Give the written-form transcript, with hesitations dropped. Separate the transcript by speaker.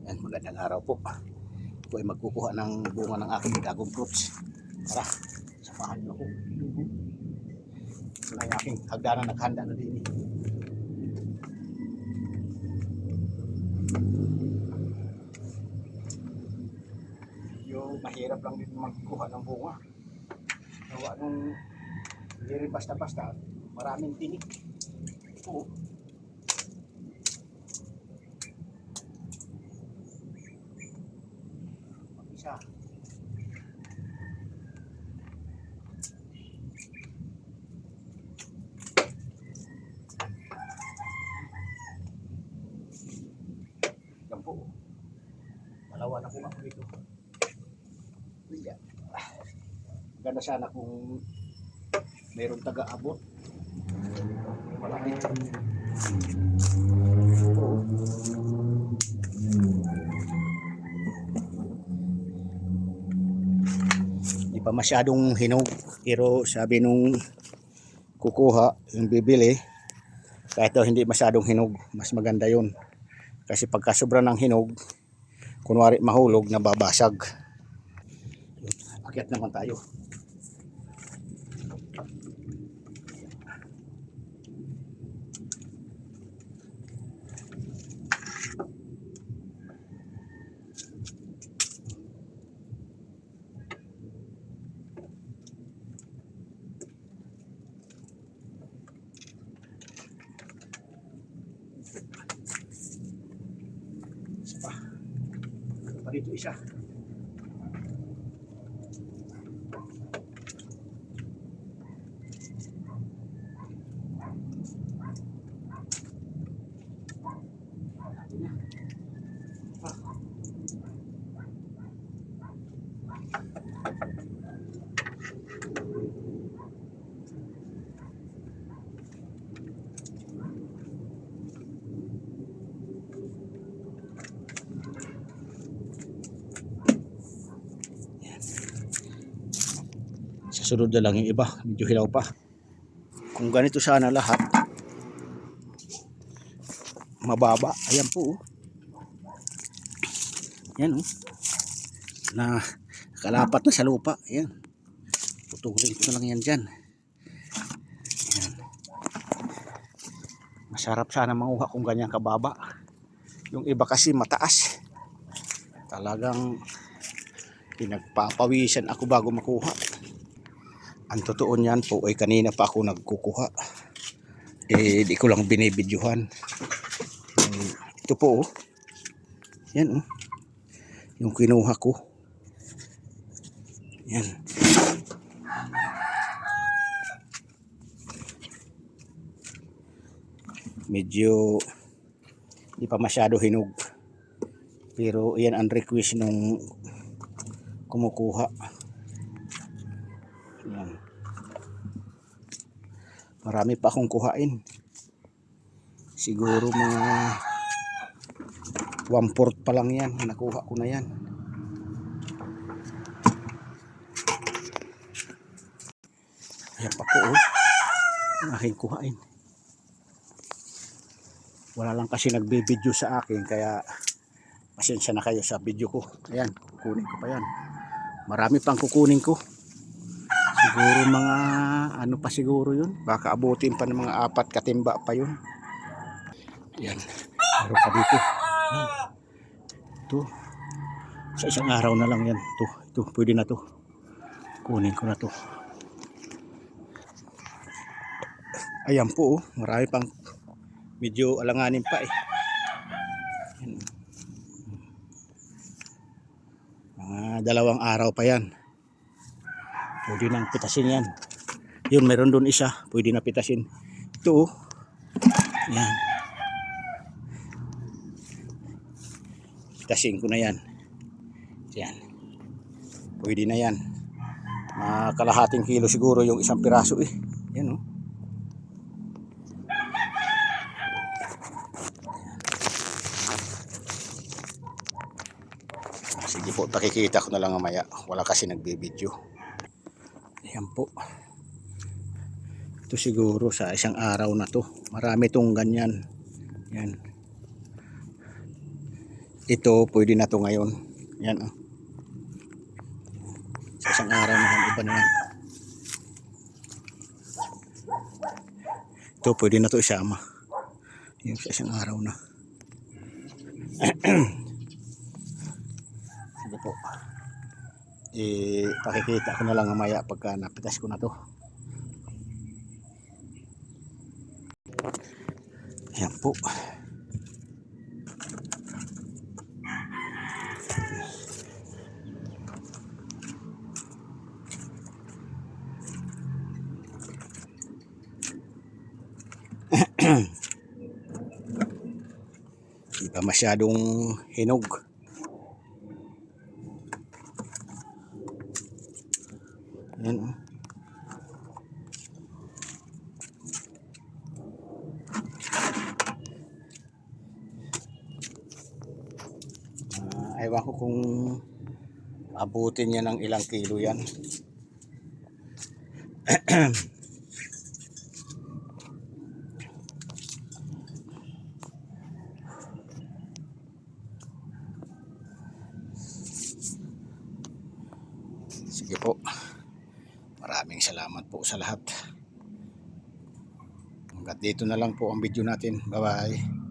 Speaker 1: Yan, magandang araw po. Ako ay magkukuha ng bunga ng aking dragon fruits. Tara, samahan niyo ako. Ito na yung aking hagdanan, naghanda na din. Yung mahirap lang din magkuha ng bunga. Gawa nung hindi rin basta-basta, maraming tinik. Oo. Mag-isa. Yan po. Dalawa na po ako dito. Ganda sana kung mayroong taga-abot. Malaki. Oo. Di pa masyadong hinog. Pero sabi nung kukuha, yung bibili, kahit daw hindi masyadong hinog, mas maganda yun. Kasi pagka sobra ng hinog, kunwari mahulog, nababasag. Akyat naman tayo. Isa pa. Ano pa dito isa? Sa sunod na lang yung iba, medyo hilaw pa. Kung ganito sana lahat, mababa. Ayan po. Yan oh. Na kalapat na sa lupa. Ayan. Putulin ko na lang yan dyan. Ayan. Masarap sana manguha kung ganyan kababa. Yung iba kasi mataas. Talagang pinagpapawisan ako bago makuha. Ang totoo niyan po ay kanina pa ako nagkukuha. Di ko lang binibidyohan. Ito po oh. Yan oh. Yung kinuha ko. Yan. Medyo di pa masyado hinog. Pero yan ang request nung kumukuha. Yan. Marami pa akong kuhain. Siguro mga 1/4 pa lang yan. Nakuha ko na yan. Ayan pa po oh. Ang aking kuhain. Wala lang kasi nagbe-video sa akin. Kaya pasensya na kayo sa video ko. Ayan. Kukunin ko pa yan. Marami pang kukunin ko. Siguro mga ano pa siguro yun. Baka abutin pa ng mga 4 katimba pa yun. Yan. Meron pa dito. Ito. Sa isang araw na lang yan. Ito. Pwede na to. Kunin ko na to. Ayan po. Marami pang medyo alanganin pa eh. Yan. Mga 2 araw pa yan. Pwede nang pitasin yan. Yun, meron doon isa. Pwede na pitasin. Ito oh. Yan. Pitasin ko na yan. Yan. Pwede na yan. Kalahating kilo siguro yung isang piraso eh. Yan oh. Sige po, pakikita ko na lang mamaya. Wala kasi nagbe-video. Ayan po. Ito siguro sa isang araw na to. Marami tong ganyan. Yan. Ito, pwede na to ngayon. Yan, oh. Sa isang araw na yan, iba na yan. Ito, pwede na to isama. Yung sa isang araw na. Sige po. Pakikita ko na lang mamaya pagka napitas ko na to. Ayan po. Hindi pa masyadong hinog. Ayan, oh. Ewan ko kung abutin niya ng ilang kilo yan. Sige po. Maraming salamat po sa lahat. Hanggat dito na lang po ang video natin. Bye bye.